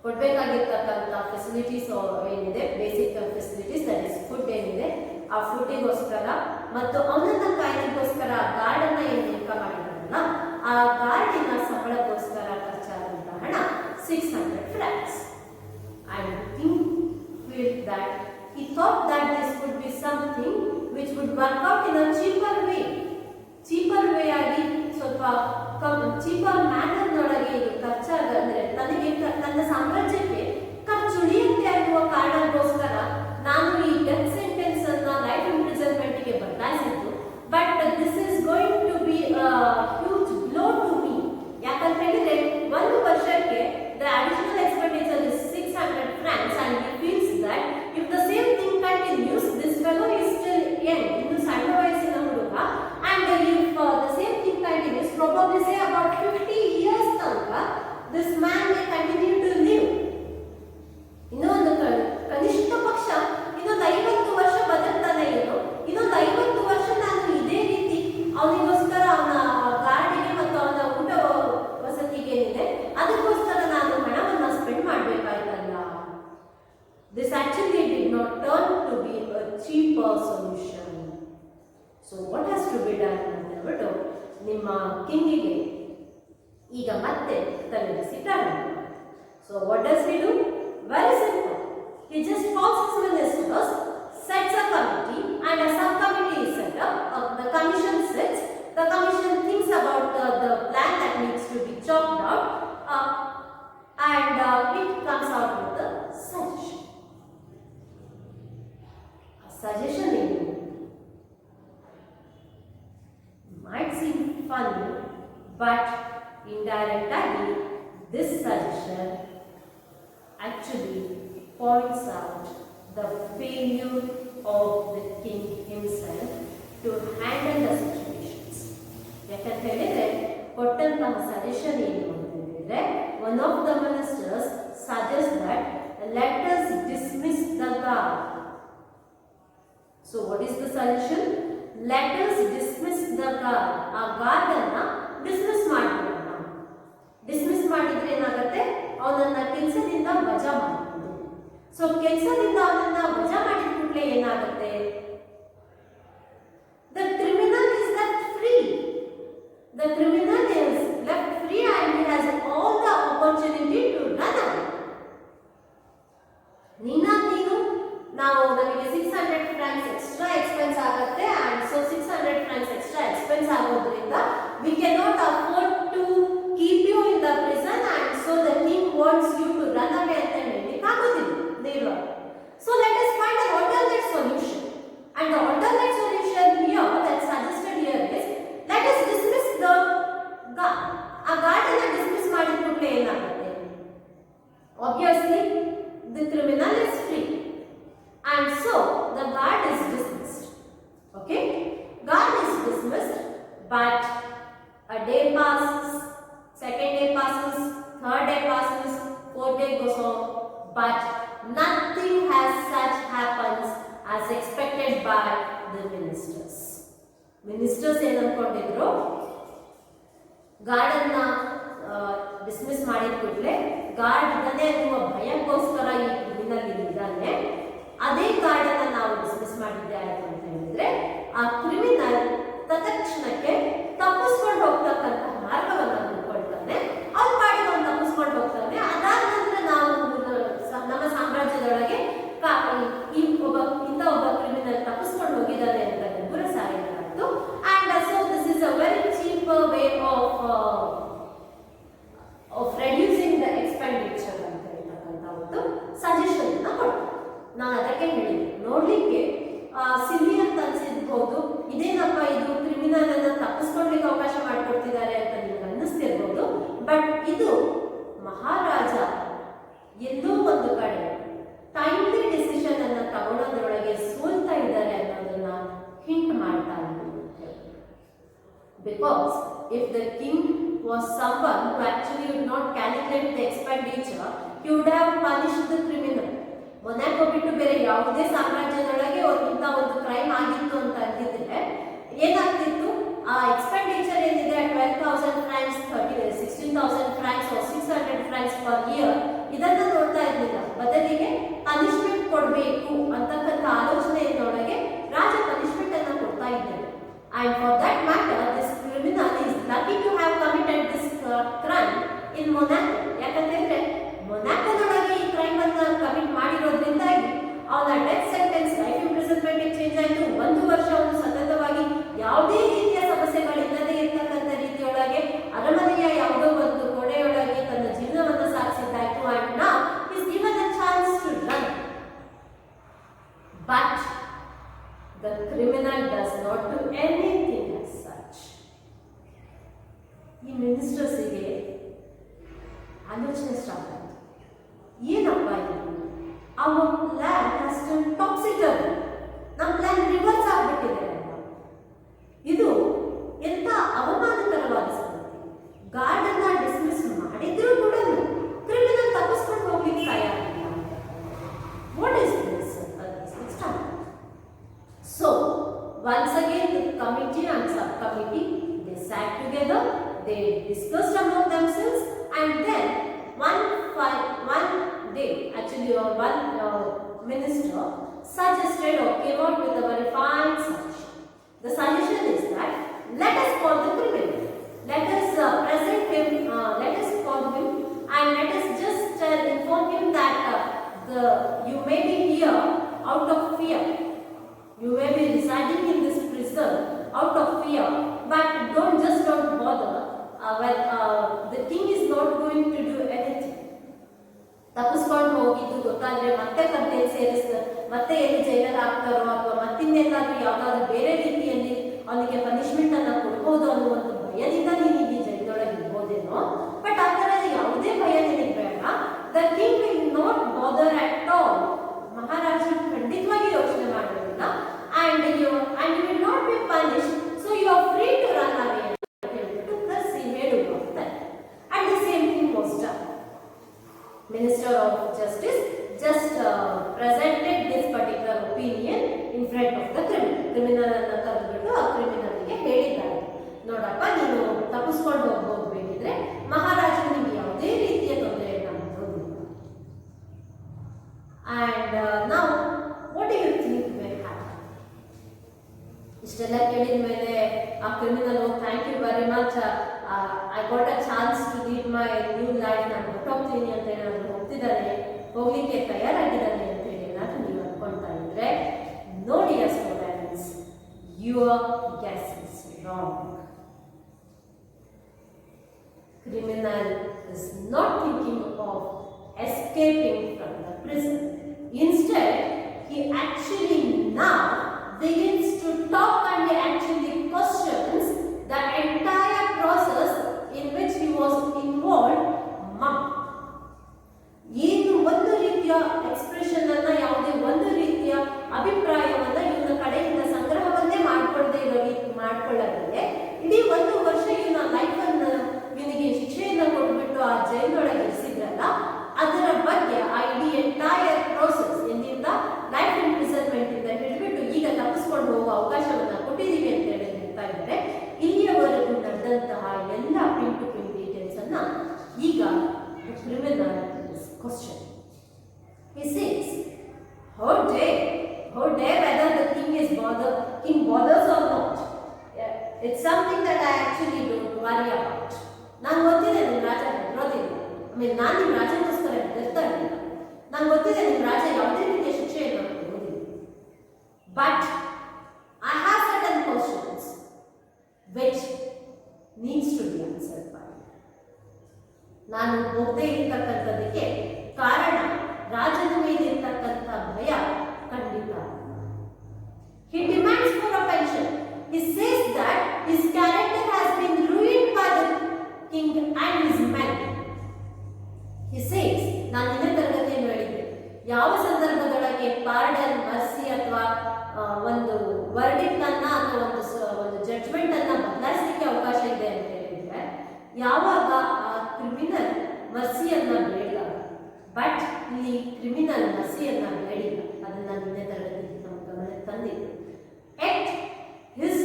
ಕೊಡಬೇಕಾಗಿರ್ತಕ್ಕಂಥ facilities ಏನಿದೆ, basic facilities, that is food ಏನಿದೆ, ಆ ಫುಡ್ಡಿಗೋಸ್ಕರ ಮತ್ತು ಅವನನ್ನ ಕಾಯ್ಲಿಗೋಸ್ಕರ ಗಾರ್ಡನ್ನ ಏನು ನೇಮಕ ಮಾಡಿದಾರಲ್ಲ, ಆ ಗಾರ್ಡಿನ ಸಂಬಳಕ್ಕೋಸ್ಕರ ಖರ್ಚಾದಂಥ ಹಣ 600 francs. And he thought that this would be something which would work out in a cheaper way ಆಗಿ ಸ್ವಲ್ಪ ಚೀಪರ್ ಮ್ಯಾನರ್ ನೊಳಗೆ ಇದು ಖರ್ಚಾಗಂದ್ರೆ ನನಗೆ ನನ್ನ ಸಾಮ್ರಾಜ್ಯಕ್ಕೆ ಖರ್ಚು ಉಳಿಯುತ್ತೆ ಅನ್ನುವ ಕಾರಣಕ್ಕೋಸ್ಕರ ನಾನು ಈ ಡೆತ್ ಸೆಂಟೆನ್ಸ್ ಅನ್ನ ಲೈಫ್ ಇಂಪ್ರಿಸನ್ಮೆಂಟ್ ಗೆ ಬದಲಾಯಿಸಿದ್ದು. But this is going to be huge blow to me. ಯಾಕಂತ ಹೇಳಿದ್ರೆ 1 ವರ್ಷಕ್ಕೆ the additional expenditure is 600 francs and he feels that if the same thing continues, this fellow is still young, ಇನ್ನು ಸಣ್ಣ ವಯಸ್ಸಿನ ಹುಡುಗ, and if the same thing continues, probably say about 50 years ತನಕ this man may continue to live. ಇನ್ನೊಂದು ಕನಿಷ್ಠ ಪಕ್ಷ ಇನ್ನೊಂದು 50 ವರ್ಷ ಬದುಕ್ತಾನೆ ಇರೋ, ಇನ್ನೊಂದು 50 ವರ್ಷ ನಾನು ಇದೇ ರೀತಿ ಅವನಿಗೋಸ್ಕರ ಅವನ ಗಾರ್ಡಿಗೆ ಮತ್ತು ಅವನ ಊಟ ವಸತಿಗೆ ಏನಿದೆ ಅದಕ್ಕೋಸ್ಕರ ನಾನು ಹಣವನ್ನು spend ಮಾಡಬೇಕಾಯ್ತಲ್ಲ. This actually did not turn to be a cheaper solution. So what has to be done ಅಂತ ಹೇಳ್ಬಿಟ್ಟು ನಿಮ್ಮ ಕಿಂಗಿಗೆ ಈಗ ಮತ್ತೆ ತಲೆಬಿಸಿ ಪ್ರಾರಂಭ. So what does he do? Very simple. He just calls his ministers, sets a committee, and a subcommittee is set up. The commission sits. The commission thinks about the plan that needs to be chalked out, and it comes out with a suggestion. A suggestion might seem funny, but indirectly this suggestion actually points out the failure of the king himself to handle the situations. ಯಾಕಂತ ಹೇಳಿದ್ರೆ ಕೊಟ್ಟಂತಹ suggestion ಏನು ಅಂತ ಹೇಳಿದ್ರೆ, one of the ministers suggests that let us dismiss the guard. So what is the suggestion? Let us dismiss the guard. ಆ guard ಅನ್ನ dismiss ಮಾಡಬಹುದು. Dismiss ಮಾಡಿದ್ರೆ ಏನಾಗುತ್ತೆ, ಅವನನ್ನ ಕೆಲಸದಿಂದ ವಜಾ ಮಾಡಬಹುದು. ಸೊ ಕೆಲಸದಿಂದ ಅವನನ್ನ ವಜಾ ಮಾಡಿದ ಕೂಡಲೇ ಏನಾಗುತ್ತೆ, the criminal is left free. The criminal is left free and he has all the opportunity to run away. ನೀನು ನಾವು ನಮಗೆ 600 francs ಎಕ್ಸ್ಟ್ರಾ ಎಕ್ಸ್ಪೆನ್ಸ್ ಆಗುತ್ತೆ, and so 600 francs extra expense ಆಗೋದ್ರಿಂದ we cannot afford to keep you in the prison, and so the king wants you to run away ಅಂತ ಹೇಳಲಿಕ್ಕೆ ಆಗೋದಿಲ್ಲ ದೇವರು. So let us find an alternate solution, and the alternate solution here that suggested here is let us dismiss the guard. ಆ guard ಅನ್ನು dismiss ಮಾಡಿದ ಕೂಡಲೇ ಏನಾಗುತ್ತೆ, obviously the criminal is free, and so the guard is dismissed. Okay, guard is dismissed, but a day passes, second day passes, third day passes, fourth day goes on, but nothing as such happens as expected by the ministers. Ministers ಏನು ಅನ್ಕೊಂಡಿದ್ರು, guard ಅನ್ನ dismiss ಮಾಡಿದ ಕೂಡಲೇ guard ಇದ್ದಾನೆ ಅನ್ನುವ ಭಯಕ್ಕೋಸ್ಕರ ಈ criminal ಇದ್ದಾನೆ, ಅದೇ guard ಅನ್ನ ನಾವು ಡಿಸ್ಮಿಸ್ ಮಾಡಿದ್ದೆ ಆಯ್ತು ಅಂತ ಹೇಳಿದ್ರೆ ಆ ಕ್ರಿಮಿನಲ್ ತತ್ಕ್ಷಣಕ್ಕೆ ತಪ್ಪಿಸ್ಕೊಂಡು ಹೋಗ್ತಕ್ಕಂಥ ಮಾರ್ಗವನ್ನು ಹುಡುಕೊಳ್ತಾನೆ, ಅವ್ನ ಪಾಡಿಗೆ ಅವ್ನು ತಪ್ಪಿಸ್ಕೊಂಡು ಹೋಗ್ತಾನೆ. ಅದಾದ ನಂತರ ನಾವು ನಮ್ಮ ಸಾಮ್ರಾಜ್ಯದೊಳಗೆ ಇಂಥ ಒಬ್ಬ ಕ್ರಿಮಿನಲ್ ತಪ್ಪಿಸ್ಕೊಂಡು ಹೋಗಿದ್ದಾನೆ ಅಂತ ಗುರು ಸಾಯಿತು. And so this is a very cheap way of reducing the expenditure ಅಂತ ಹೇಳ್ತಕ್ಕಂಥ ಒಂದು ಸಜೆಷನ್ ಕೊಡ್ತಾರೆ. ನಾನು ಅದಕ್ಕೆ ಹೇಳಿದ್ದೆ, ನೋಡ್ಲಿಕ್ಕೆ ಸಿಲ್ಲಿ ಅಂತ ಅನ್ಸಿರ್ಬೋದು, ಇದೇನಪ್ಪ ತಪ್ಪಿಸ್ಕೊಳ್ಳಿಕ್ಕೆ ಅವಕಾಶ ಮಾಡಿಕೊಡ್ತಿದ್ದಾರೆ ಅಂತ ನಿಮ್ಗೆ ಅನ್ನಿಸ್ತಿರ್ಬೋದು. ಬಟ್ ಇದು ಮಹಾರಾಜ ಎಲ್ಲೋ ಒಂದು ಕಡೆ ಟೈಮ್ಲಿ ಡಿಸಿಷನ್ ಅನ್ನ ತಗೊಳ್ಳೋದ್ರೊಳಗೆ ಸೋಲ್ತಾ ಇದ್ದಾರೆ ಅನ್ನೋದನ್ನ ಹಿಂಟ್ ಮಾಡ್ತಾ ಇದ್ದಾರೆ. Because if the king was someone who actually would not calculate the expenditure, he would have punished the criminal. Monaco ಬಿಟ್ಟು ಬೇರೆ ಯಾವುದೇ ಸಾಮ್ರಾಜ್ಯದೊಳಗೆ ಇಂಥ ಒಂದು ಕ್ರೈಮ್ ಆಗಿತ್ತು ಅಂತ ಅಂದಿದ್ರೆ ಏನಾಗ್ತಿತ್ತು, ಆ ಎಕ್ಸ್ಪೆಂಡಿಚರ್ ಏನಿದೆ 12,000 francs, 16,000 francs or 600 francs per year ಇದನ್ನ ನೋಡ್ತಾ ಇರಲಿಲ್ಲ. ಬದಲಿಗೆ ಪನಿಷ್ಮೆಂಟ್ ಕೊಡಬೇಕು ಅಂತಕ್ಕಂಥ ಆಲೋಚನೆಯೊಳಗೆ ರಾಜ ಪನಿಷ್ಮೆಂಟ್ ಅನ್ನ ಕೊಡ್ತಾ ಇದ್ದಾರೆ. And for that matter, this criminal is lucky to have committed this crime in Monaco. ಯಾಕಂತಂದ್ರೆ ಮೊನಾಕೋದೊಳಗೆ ಈ ಕ್ರೈಮ್ ಅನ್ನ ಕಮಿಟ್ ಮಾಡಿರೋದ್ರಿಂದಾಗಿ ಅವನ death sentence life imprisonment change ಆಯಿತು. 1 ವರ್ಷ ಅವನು ಸತತವಾಗಿ ಯಾವುದೇ ರೀತಿಯ ಸಮಸ್ಯೆಗಳಿಲ್ಲದೆ ಇರ್ತಕ್ಕಂಥ ರೀತಿಯೊಳಗೆ ಅರಮನೆಯ ಯಾವುದೋ ಒಂದು ಗೋಡೆಯೊಳಗೆ ತನ್ನ ಜೀವನವನ್ನು ಸಾಗಿಸಿದ್ದಾಯ್ತು. And now is given a chance to run. But the criminal does not do anything as such. ಈ ಮಿನಿಸ್ಟರ್ಸಿಗೆ ಆಲೋಚನೆ ಸ್ಟಾರ್ಟ್ ಆಯಿತು, ಏನಪ್ಪ ಇದು, our plan has turned topsy-turvy. ನಮ್ಮ ಪ್ಲಾನ್ ರಿವರ್ಸ್ ಆಗ್ಬಿಟ್ಟಿದೆ ಅಂತ. ಇದು ಎಂತ ಅವಮಾನಕರವಾದ ಸಂಗತಿ. ಗಾರ್ಡ್ ಅನ್ನ ಡಿಸ್ಮಿಸ್ ಮಾಡಿದ್ರು ಕೂಡ ಕ್ರಿಮಿನಲ್ ತಪ್ಪಿಸ್ಕೊಂಡು ಹೋಗ್ಲಿಕ್ಕೆ ತಯಾರಿಲ್ಲ. What is this? So, once again the committee and subcommittee, they sat together, they discussed among themselves, and then one day, actually one minister suggested or came out with a very fine suggestion. The suggestion is that let us call the criminal, let us present him, let us call him, and let us just inform him that you may be here out of fear. You may be residing in this prison out of fear, but don't bother. When the king is not going to do anything. ತಪ್ಪಿಸ್ಕೊಂಡು ಹೋಗಿದ್ದು ಗೊತ್ತಾದ್ರೆ ಮತ್ತೆ content ಸೇರಿಸ್ತಾರೆ, ಮತ್ತೆ ಎಲ್ಲಿ ಜೈಲಲ್ಲಿ ಹಾಕ್ತಾರೋ ಅಥವಾ ಮತ್ತಿನ್ನೆಲ್ಲಾದ್ರೂ ಯಾವ್ದಾದ್ರು ಬೇರೆ ರೀತಿಯಲ್ಲಿ ಅವನಿಗೆ ಪನಿಷ್ಮೆಂಟ್ ಅನ್ನ ಕೊಡ್ಬೋದು ಅನ್ನೋ ಒಂದು ಭಯದಿಂದ ನೀನು ಇಲ್ಲಿ ಜೈಲೊಳಗೆ ಇರ್ಬೋದೇನೋ. ಬಟ್ ಆ ಥರ ಯಾವುದೇ ಭಯ ನಿನಗೆ ಬೇಡ. The king will not bother at all. ಮಹಾರಾಜ ಖಂಡಿತವಾಗಿ ಯೋಚನೆ ಮಾಡೋದಿಲ್ಲ. And you will not be punished, so you are free to run away. To plus he made of that. And the same thing was done. Minister of Justice just presented this particular opinion in front of the criminal. Criminal ಅನ್ನು ಕರೆದುಬಿಟ್ಟು ಆ ಕ್ರಿಮಿನಲ್ಗೆ ಹೇಳಿದ್ದಾರೆ, ನೋಡಪ್ಪ ನೀನು ತಪ್ಪಿಸ್ಕೊಂಡು ಹೋಗ್ಬೋದು, ಬೇಕಿದ್ರೆ ಮಹಾರಾಜನಿಗೆ ನಿಮಗೆ ಯಾವುದೇ ರೀತಿಯ ತೊಂದರೆಯನ್ನು ಮಾಡೋದಿಲ್ಲ. And now what do you think will happen? ಇಷ್ಟೆಲ್ಲ ಕೇಳಿದ ಮೇಲೆ ಆ criminal thank you very much, I got a chance to lead my new life, ನಾನು ಹೊರಟೋಗ್ತೀನಿ ಅಂತ ಏನಾದರೂ ಹೋಗ್ತಿದ್ದಾನೆ, ಹೋಗ್ಲಿಕ್ಕೆ ತಯಾರಾಗಿದ್ದಾನೆ ಅಂತ ಹೇಳಿ ಏನಾದರೂ ನೀವು ಅನ್ಕೊಳ್ತಾ ಇದ್ರೆ ನೋಡಿ students, your guess is wrong. Criminal is not thinking of escaping from the prison. Instead, he actually now begins to talk and he actually questions the entire process in which he was involved. ಏನು ಒಂದು ರೀತಿಯ expression ಅನ್ನ, ಯಾವುದೇ ಒಂದು ರೀತಿಯ ಅಭಿಪ್ರಾಯವನ್ನ ಇವನ ಕಡೆಯಿಂದ ಸಂಗ್ರಹವನ್ನೇ ಮಾಡ್ಕೊಳ್ಳದೆ ಇಡೀ 1 ವರ್ಷ ಇವನ ಲೈಫ್ ಅನ್ನ ಇವನಿಗೆ ಶಿಕ್ಷೆಯನ್ನ ಕೊಟ್ಬಿಟ್ಟು ಆ ಜೈಲೊಳಗೆ ಇರಿಸಿದ್ರಲ್ಲ, ಅದರ ಬಗ್ಗೆ ಆ ಇಡೀ ಎಂಟೈರ್ ಪ್ರೋಸೆಸ್ ಎಲ್ಲಿಂದ ಲೈಫ್ ಇಂಪ್ರಿಸನ್ಮೆಂಟ್ ಇಂದ ಹಿಡಿದ್ಬಿಟ್ಟು ಈಗ ತಪ್ಪಿಸ್ಕೊಂಡು ಹೋಗುವ ಅವಕಾಶವನ್ನ ಕೊಟ್ಟಿದ್ದೀವಿ ಅಂತ ಹೇಳಿ ಹೇಳ್ತಾ ಇದ್ದಾರೆ. ಇಲ್ಲಿಯವರೆಗೂ ನಡೆದಂತಹ ಎಲ್ಲ ಪಿನ್ ಟು ಪಿನ್ ಡೀಟೇಲ್ಸ್ ಅನ್ನ ಈಗ criminal question. He says, how dare whether the king bothers or not. It's something that I actually don't worry about. ನಾನು ಗೊತ್ತಿದೆ ನಿಮ್ಮ ರಾಜ ಹೆದರೋದಿಲ್ಲ, ಆಮೇಲೆ ನಾನು ನಿಮ್ಮ ರಾಜಗೋಸ್ಕರ ಹೆದರ್ತಾ ಇರಲಿಲ್ಲ, ನಾನು ಗೊತ್ತಿದೆ ನಿಮ್ಮ ರಾಜ ಯಾವುದೇ ರೀತಿಯ ಶಿಕ್ಷೆಯನ್ನು ಕೊಡುವುದಿಲ್ಲ. But I have certain questions which needs to be answered by. ನಾನು ಹೋಗದೆ ಇರ್ತಕ್ಕಂಥದಕ್ಕೆ ಕಾರಣ ರಾಜನ ಮೇಲೆ ಇರ್ತಕ್ಕಂಥ ಭಯ ಖಂಡಿತ. He demands for a pension. He says that his character ಯಾವಾಗ ಆ ಕ್ರಿಮಿನಲ್ ಮರ್ಸಿಯನ್ನ ಬೇಡಿದಾಗ, ಬಟ್ ಇಲ್ಲಿ ಕ್ರಿಮಿನಲ್ ಮರ್ಸಿಯನ್ನ ಬೇಡಿಲ್ಲ, ಅದನ್ನ ನಿನ್ನೆ ತರಗತಿ ನಮ್ಮ ಗಮನಕ್ಕೆ ತಂದಿದ್ದು. Yet his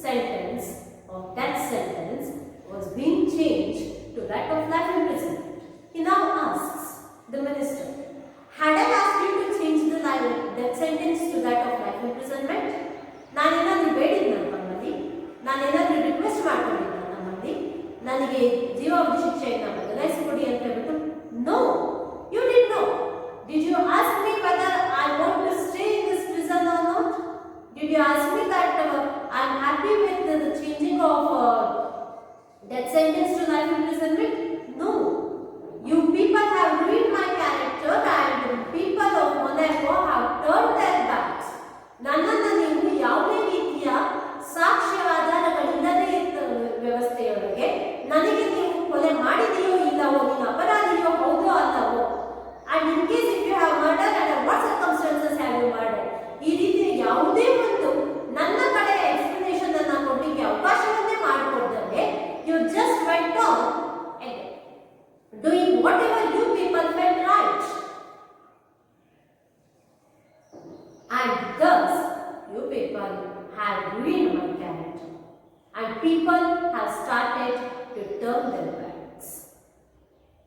sentence or death sentence was being changed to that of life imprisonment. He now asks the minister, had I asked you to change the death sentence to that of life imprisonment? ನಾನೇನಾದ್ರೂ ಬೇಡಿದ್ನ ನಮ್ಮಲ್ಲಿ, ನಾನೇನಾದ್ರೂ request ಮಾಡ್ಕೊಂಡಿದ್ದ ನಮ್ಮಲ್ಲಿ ನನಗೆ ಜೀವಾವಧಿ ಶಿಕ್ಷೆಯನ್ನು ಬದಲಾಯಿಸಿಕೊಡಿ ಅಂತ ಹೇಳ್ಬಿಟ್ಟು? No, you did no. Did you ask me whether I want to stay in this prison or not? Did you ask me that I am happy with the changing of death sentence to life imprisonment? No. You people have ruined my character and people of Monaco have turned their backs. ನನ್ನನ್ನು ನೀವು ಯಾವುದೇ ರೀತಿಯ ಸಾಕ್ಷ್ಯಾಧಾರಗಳಿಲ್ಲದೆ ವ್ಯವಸ್ಥೆಯೊಳಗೆ ನನಗೆ ನೀವು ಕೊಲೆ ಮಾಡಿದೆಯೋ ಇಲ್ಲವೋ, ನೀನು ಅಪರಾಧಿಯೋ ಹೌದೋ ಅಲ್ಲವೋ, and in case if you have murdered, under what circumstances have you murdered? ಈ ರೀತಿಯ ಯಾವುದೇ ಒಂದು ನನ್ನ ಕಡೆ ಎಕ್ಸ್ಪ್ಲನೇಷನ್ ಅನ್ನ ಕೊಡಲಿಕ್ಕೆ ಅವಕಾಶವನ್ನೇ ಮಾಡಿಕೊಡ್ದಂಗೆ you just went on doing what whatever ಪೀಪಲ್ people felt, and thus you people have ruined my character and people have started to turn their backs.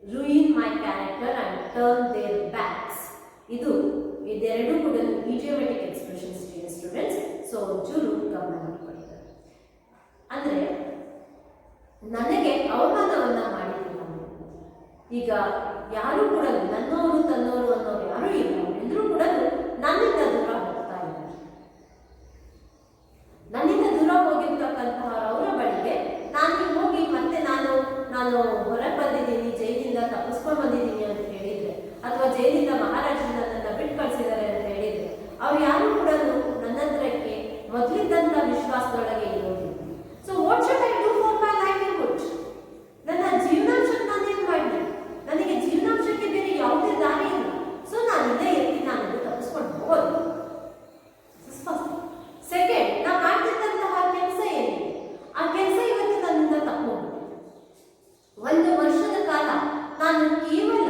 Ruin my character and turn their backs. ಇದೆರಡೂ ಕೂಡ ಇಡಿಯೋಮ್ಯಾಟಿಕ್ expressions students. So ಒಂಚೂರು ಗಮನ ಮಾಡಿಕೊಳ್ತಾರೆ. ಅಂದರೆ ನನಗೆ ಅವಮಾನವನ್ನ ಮಾಡಿದ್ದಿಲ್ಲ. ಈಗ ಯಾರು ಕೂಡ ನನ್ನವರು ತನ್ನವರು ಅನ್ನೋರು ಯಾರೂ ಇಲ್ಲ, ಎಲ್ಲರೂ ಕೂಡ ನನ್ನಿಂದ ದೂರ ಹೋಗ್ತಾ ಇದ್ದಾರೆ. ನನ್ನಿಂದ ದೂರ ಹೋಗಿರ್ತಕ್ಕಂತಹ ಅವರ ಬಳಿಗೆ ನಾನು ಹೋಗಿ ಮತ್ತೆ ನಾನು ಹೊರಗೆ ಬಂದಿದ್ದೀನಿ, ಜೈಲಿಂದ ತಪ್ಪಿಸ್ಕೊಂಡು ಬಂದಿದ್ದೀನಿ ಅಂತ ಹೇಳಿದ್ರೆ, ಅಥವಾ ಜೈಲಿಂದ ಮಹಾರಾಜರು ನನ್ನನ್ನು ಬಿಟ್ಟು ಕಳಿಸಿದ್ದಾರೆ ಅಂತ ಹೇಳಿದ್ರೆ, ಅವ್ರು ಯಾರು ಕೂಡ ನನ್ನ ಹತ್ರಕ್ಕೆ ಮೊದಲಿದ್ದಂಥ ವಿಶ್ವಾಸದೊಳಗೆ ಇರೋದಿಲ್ಲ. So what should I do for my livelihood? ನನ್ನ ಜೀವನಾಂಶಕ್ಕೆ ನಾನೇನು ಮಾಡಲಿ? ನನಗೆ ಜೀವನಾಂಶಕ್ಕೆ ಬೇರೆ ಯಾವುದೇ ದಾರಿ ಇಲ್ಲ. ಸೊ ನಾನು ಇದೇ ಎತ್ತಿ ನಾನು ತಪ್ಪಿಸ್ಕೊಂಡು ಹೋಗೋದು. ಸೆಕೆಂಡ್, ನಾನು ಮಾಡ್ತಿದ್ದಂತಹ ಕೆಲಸ ಏನಿದೆ, ಆ ಕೆಲಸ ಇವತ್ತು ನನ್ನಿಂದ ತಪ್ಪೋಗಿದೆ. 1 ವರ್ಷದ ಕಾಲ ನಾನು ಕೇವಲ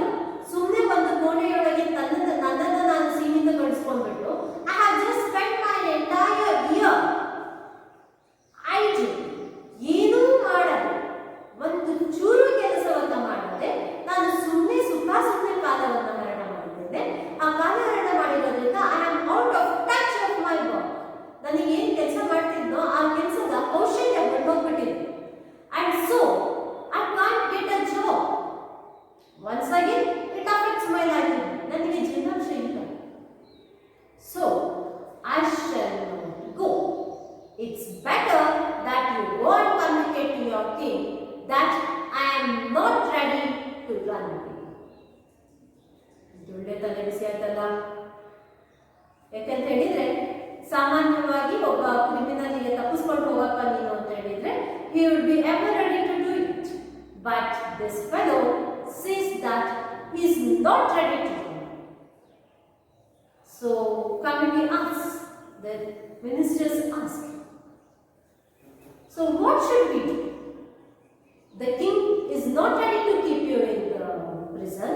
ಸುಮ್ಮನೆ ಒಂದು ಕೋಣೆಯೊಳಗೆ ನನ್ನನ್ನು ನಾನು ಸೀಮಿತಗೊಳಿಸ್ಕೊಂಡ್ಬಿಟ್ಟು I have just spend my entire year idle, ಏನೂ ಮಾಡದೆ, ಒಂದು ಚೂರು ಕೆಲಸವನ್ನ ಮಾಡದೆ ನಾನು ಸುಮ್ಮನೆ ಸುಮ್ಮನೆ ಕಾಲವನ್ನು ಹರಣ ಮಾಡಿದ್ದೇನೆ. ಆ ಕಾಲ ಹರಣ ಮಾಡಿರೋದ್ರಿಂದ I am out of touch of my work. ನನಗೆ ಏನು ಕೆಲಸ ಮಾಡ್ತಿದ್ನೋ ಆ ಕೆಲಸದ ಕೌಶಲ್ಯ ಬಂದೋಗ್ಬಿಟ್ಟಿದೆ. And so I can't get a job. Once again it affects my life. ನನಗೆ ಜೀವನಾಂಶ ಇಲ್ಲ. So I shall go. It's better that you go and communicate to your king that I am not ready to run away. ಒಳ್ಳೆ ತಲೆ ಬಿಸಿ ಆಯ್ತಲ್ಲ. ಯಾಕಂತ ಹೇಳಿದ್ರೆ ಸಾಮಾನ್ಯವಾಗಿ ಒಬ್ಬ ಕ್ರಿಮಿನಲ್ಗೆ ತಪ್ಪಿಸ್ಕೊಂಡು ಹೋಗಪ್ಪ ನೀನು ಅಂತ ಹೇಳಿದ್ರೆ he would be ever ready to do it. But this fellow says that he is not ready to do it. So committee asks, the ministers ask, so what should we do? The king is not ready to keep you in the prison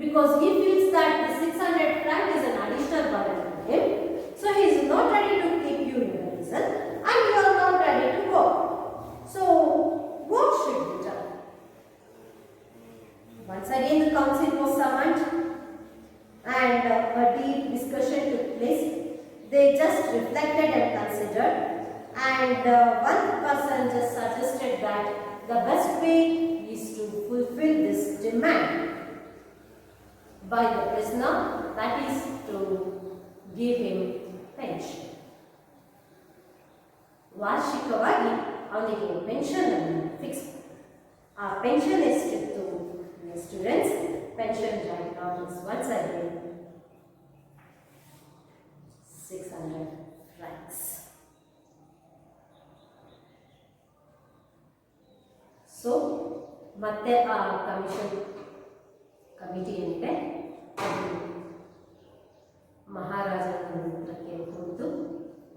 because he feels that the 600 franc is an additional burden for him. So he is not ready to keep you in the prison and you are not ready to go. So what should be done? Once again the council was summoned and a deep discussion took place. They just reflected and considered, and one person just suggested that the best way is to fulfill this demand by the prisoner, that is to give him pension. ವಾರ್ಷಿಕವಾಗಿ ಅವನಿಗೆ pension ಅನ್ನು fix. ಆ pension ಎಷ್ಟಿತ್ತು students? Pension right now is once again 600 francs. So ಮತ್ತೆ ಆ committee ಏನಿದೆ ಅದು ಮಹಾರಾಜನ ಹತ್ರಕ್ಕೆ ಹೋದ್ದು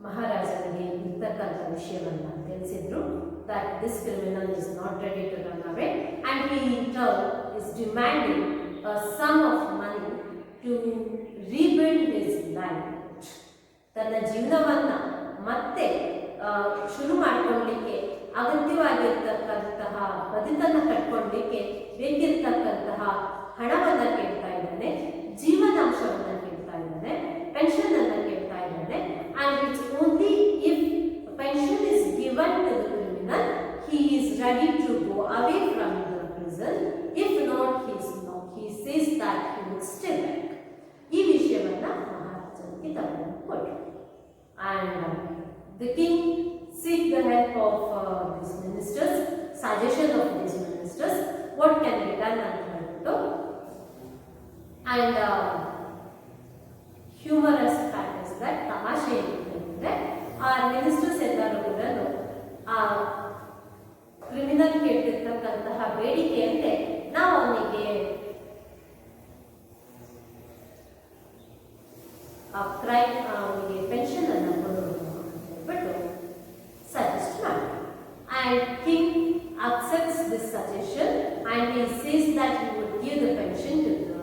ಮಹಾರಾಜನಿಗೆ ಇರ್ತಕ್ಕಂಥ ವಿಷಯವನ್ನು ತಿಳಿಸಿದ್ರು. The that this criminal is not ready to run away, and he in turn is demanding a sum of money to rebuild his life. ತನ್ನ ಜೀವನವನ್ನ ಮತ್ತೆ ಶುರು ಮಾಡಿಕೊಳ್ಳಲಿಕ್ಕೆ ಅಗತ್ಯವಾಗಿರ್ತಕ್ಕಂತಹ ಬದುಕನ್ನು ಕಟ್ಕೊಳ್ಳಲಿಕ್ಕೆ ಬೇಕಿರ್ತಕ್ಕಂತಹ ಹಣವನ್ನು ಕೇಳ್ತಾ ಇದ್ದಾನೆ, ಜೀವನಾಂಶವನ್ನು ಕೇಳ್ತಾ ಇದ್ದಾನೆ, ಪೆನ್ಷನ್ ಅನ್ನು ಕೇಳ್ತಾ ಇದ್ದಾನೆ. And it's only if pension is given to the criminal, he is ready to go away from the prison. If not, he says that he would still like. ಈ ವಿಷಯವನ್ನ ಮಹಾರಾಜನಿಗೆ ತಗೊಂಡು and the king seek the help of these ministers, suggestion of these ministers, what can be done ಅಂತ ಹೇಳ್ಬಿಟ್ಟು. And humorous fact is that ತಮಾಷೆ ಏನಿದೆ ಆ ministers ಎಲ್ಲರೂ ಕೂಡ ಆ ಕ್ರಿಮಿನಲ್ ಕೇಳ್ತಿರ್ತಕ್ಕಂತಹ ಬೇಡಿಕೆಯಂತೆ ನಾವು ಅವನಿಗೆ ಅವನಿಗೆ ಪೆನ್ಷನ್ ಅನ್ನು ಕೊಡೋದು ಅಂತ ಹೇಳ್ಬಿಟ್ಟು ಸಜೆಸ್ಟ್ ಮಾಡಿ. And king accepts this suggestion and he says that he would give the pension to the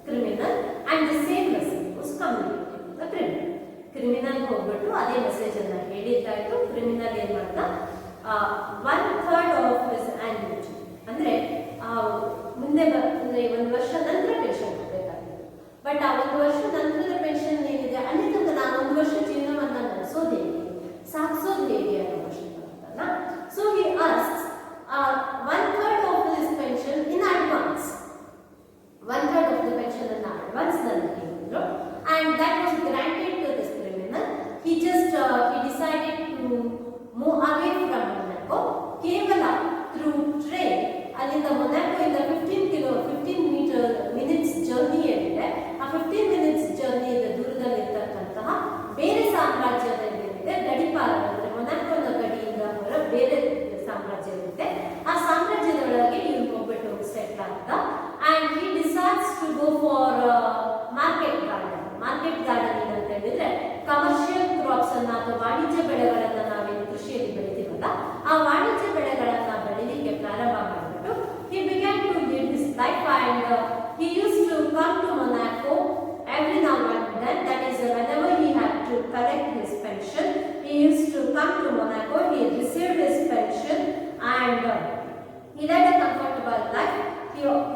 criminal, and the same message was communicated to the criminal. Criminal ಹೋಗ್ಬಿಟ್ಟು ಅದೇ ಮೆಸೇಜ್ ಅನ್ನ ಹೇಳಿದ್ದಾಯ್ತು. ಕ್ರಿಮಿನಲ್ ಏನ್ ಮಾಡ್ದ, 1/3 ಆಫ್ ಹಿಸ್ ಆನ್ಯುಟಿ ಅಂದ್ರೆ ಮುಂದೆ ಒಂದು ವರ್ಷ ನಂತರ ಪೆನ್ಷನ್ ಕೊಡಬೇಕಾಗಿತ್ತು. ಬಟ್ ಆ ಒಂದು ವರ್ಷ ನಂತರದ ಪೆನ್ಷನ್ ಏನಿದೆ ಅಲ್ಲಿ ತನಕ ನಾನು ಒಂದು ವರ್ಷ ಜೀವನವನ್ನ ನಡೆಸೋದು ಹೇಗೆ, ಸಾಗಿಸೋದು ಹೇಗೆ ಅನ್ನೋ ಪ್ರಶ್ನೆ ಬರುತ್ತಲ್ಲ. So he asks 1/3 of his pension in advance. 1/3 of the pension ಅನ್ನ ಅಡ್ವಾನ್ಸ್ ನಲ್ಲಿ ಕೇಳಿದ್ರು, and that was granted to this criminal. He decided to move away from Monaco. ಕೇವಲ through train ಅಲ್ಲಿಂದ ಮೊನಾಕೋ ಇಂದ 15 minutes ಜರ್ನಿ ಏನಿದೆ, ಆ 15 minutes journey ದೂರದಲ್ಲಿರ್ತಕ್ಕಂತಹ ಬೇರೆ ಸಾಮ್ರಾಜ್ಯದಲ್ಲಿದೆ ಗಡಿಪಾರ, ಅಂದ್ರೆ ಮೊನಾಕೋನ ಗಡಿಯಿಂದ ಹೊರ ಬೇರೆ ಸಾಮ್ರಾಜ್ಯವಿದೆ. ಆ ಸಾಮ್ರಾಜ್ಯದೊಳಗೆ ಇವ್ರು ಹೋಗ್ಬಿಟ್ಟು ಸೆಟ್ಲ್ ಆಗ್ತ. And he decides to go for market garden. Market gardening ಅಂತ ಹೇಳಿದ್ರೆ ಕಮರ್ಷಿಯಲ್ ಕ್ರಾಪ್ಸ್ ಅನ್ನ ಅಥವಾ ವಾಣಿಜ್ಯ ಬೆಳೆಗಳನ್ನ ನಾವೇನು ಕೃಷಿಯಲ್ಲಿ ಬೆಳಿತೀವಲ್ಲ ಆ ವಾಣಿಜ್ಯ ಬೆಳೆಗಳನ್ನ ಬೆಳಿಲಿಕ್ಕೆ ಪ್ರಾರಂಭ ಮಾಡಿಬಿಟ್ಟು he began to lead his life, and he used to come to Monaco every now and then. That is, whenever he had to collect his pension, he used to come to Monaco. He received his pension and he led a comfortable life.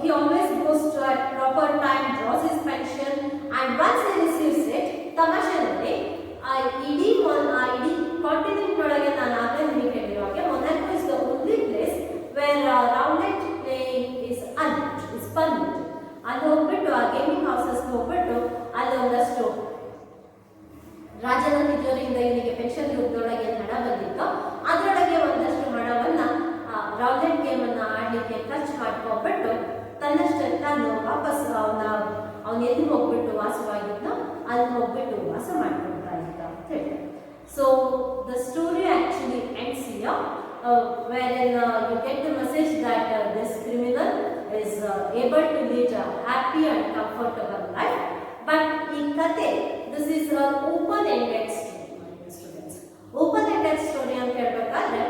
He always goes to at proper time, draws his pension, and once he receives it, ತಮಾಷೆನಲ್ಲಿ ಇಡೀ continent ಒಳಗೆ ನಾನು ಆಗಲೇ ನಿಮಗೆ ಹೇಳಿರೋ ಹಾಗೆ Monaco is the only place where rounded playing is permitted. ಅಲ್ಲಿ ಹೋಗ್ಬಿಟ್ಟು ಆ ಗೇಮಿಂಗ್ ಹೌಸಸ್ ಹೋಗ್ಬಿಟ್ಟು ಅಲ್ಲಿ ಒಂದಷ್ಟು ರಾಜನ ತಿಜೋರಿಯಿಂದ ಇವನಿಗೆ ಪೆನ್ಷನ್ ರೂಪದೊಳಗೆ ಹಣ ಬಂದಿತ್ತು, ಅದರೊಳಗೆ ಒಂದಷ್ಟು ಹಣವನ್ನ ರೌಂಡೆಡ್ ಗೇಮ್ ಅನ್ನ ಆಡ್ಲಿಕ್ಕೆ ಖರ್ಚು ಮಾಡ್ಕೊಂಡ್ಬಿಟ್ಟು ತನ್ನಷ್ಟಕ್ಕೆ ತಾನು ವಾಪಸ್ ಅವನು ಎಲ್ಲಿ ಹೋಗ್ಬಿಟ್ಟು ವಾಸವಾಗಿದ್ನೋ ಅಲ್ಲಿ ಹೋಗ್ಬಿಟ್ಟು ವಾಸ ಮಾಡ್ಕೊಳ್ತಾ ಇದ್ದ ಅಂತ ಹೇಳ್ತಾರೆ. So the story actually ends here, wherein you get the message that this criminal is able to lead a happy and comfortable life. But in kate, this is an open-ended story, my students. Open-ended story ಅಂತ ಹೇಳ್ಬೇಕಾದ್ರೆ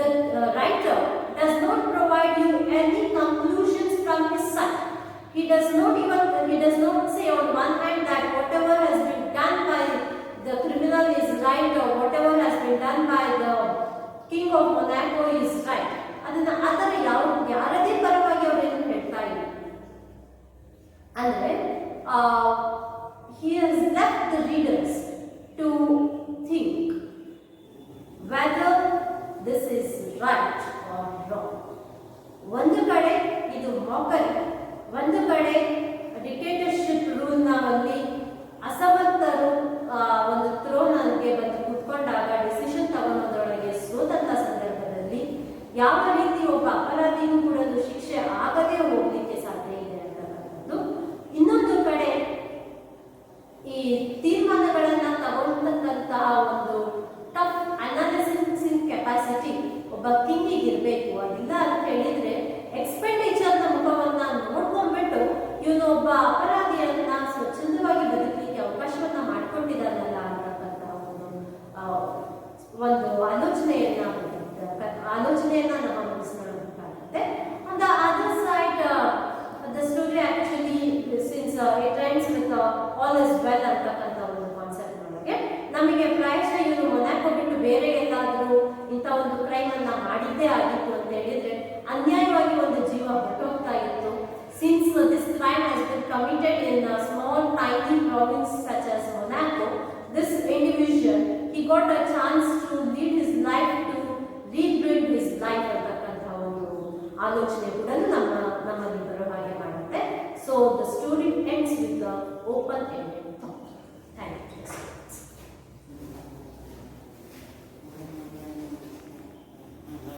the writer does not provide you any conclusions from his side. He does not say on one hand that whatever has been done by the criminal is right, or whatever has been done by the king of Monaco is right. ಅದನ್ನ ಅದರ ಯಾರದೇ ಪರವಾಗಿ ಅವರೇನು ಹೇಳ್ತಾ ಇಲ್ಲ. ಅಂದ್ರೆ he has left the readers to think whether this is right or wrong. ಒಂದು ಕಡೆ ಇದು ಮೋಕರಿ, ಒಂದು ಕಡೆ ಡಿಕ್ಟೇಟರ್ಶಿಪ್ ರೂಲ್ ನಲ್ಲಿ ಅಸಮರ್ಥರು ಒಂದು ಥ್ರೋನ್ಗೆ ಬಂದು ಕುತ್ಕೊಂಡಾಗ ಡಿಸಿಷನ್ ತಗೊಳ್ಳೋದ್ರೊಳಗೆ ಸೋತಂತ ಸಂದರ್ಭದಲ್ಲಿ ಯಾವ ರೀತಿ ಒಬ್ಬ ಅಪರಾಧಿಗೂ ಕೂಡ ಶಿಕ್ಷೆ ಆಗದೆ ಹೋಗ್ಲಿಕ್ಕೆ ಸಾಧ್ಯ ಇದೆ ಅಂತಕ್ಕಂಥದ್ದು. ಇನ್ನೊಂದು ಕಡೆ ಈ ತೀರ್ಮಾನಗಳನ್ನ ತಗೊಳ್ತಕ್ಕಂತಹ ಒಂದು ಟಫ್ ಅನಾಲಿಸಿಸ್ ಕೆಪಾಸಿಟಿ ಒಬ್ಬ ಕಿಂಗಿಗೆ ಇರಬೇಕು. ಅದಿಲ್ಲ ಅಂತ ಹೇಳಿದ್ರೆ ಎಕ್ಸ್ಪೆಂಡಿಚರ್ನ ಮುಖವನ್ನ ನೋಡ್ಕೊಂಡ್ಬಿಟ್ಟು ಇವನು ಒಬ್ಬ ಅಪರಾಧಿಯನ್ನ ಸ್ವಚ್ಛಂದವಾಗಿ ಬದುಕಲಿಕ್ಕೆ ಅವಕಾಶವನ್ನ ಮಾಡ್ಕೊಂಡಿದ್ದಾನಲ್ಲ ಅಂತಕ್ಕಂತಹ ಒಂದು ಆಲೋಚನೆ ಮಾಡಿದ್ದೇ ಆಗಿತ್ತು ಅಂತ ಹೇಳಿದ್ರೆ ಅನ್ಯಾಯವಾಗಿ ಒಂದು ಜೀವ ಹೊರಟೋಗ್ತಾ ಇತ್ತು. Since this crime has been committed in a small tiny province such as Monaco, this individual he got a chance to lead his life, to rebuild his life ಅಂತಕ್ಕಂಥ ಒಂದು ಆಲೋಚನೆ ಕೂಡ ನಮ್ಮಲ್ಲಿ ಬರೋ ಹಾಗೆ ಮಾಡುತ್ತೆ. So the story ends with the open-ended thought. Thank you.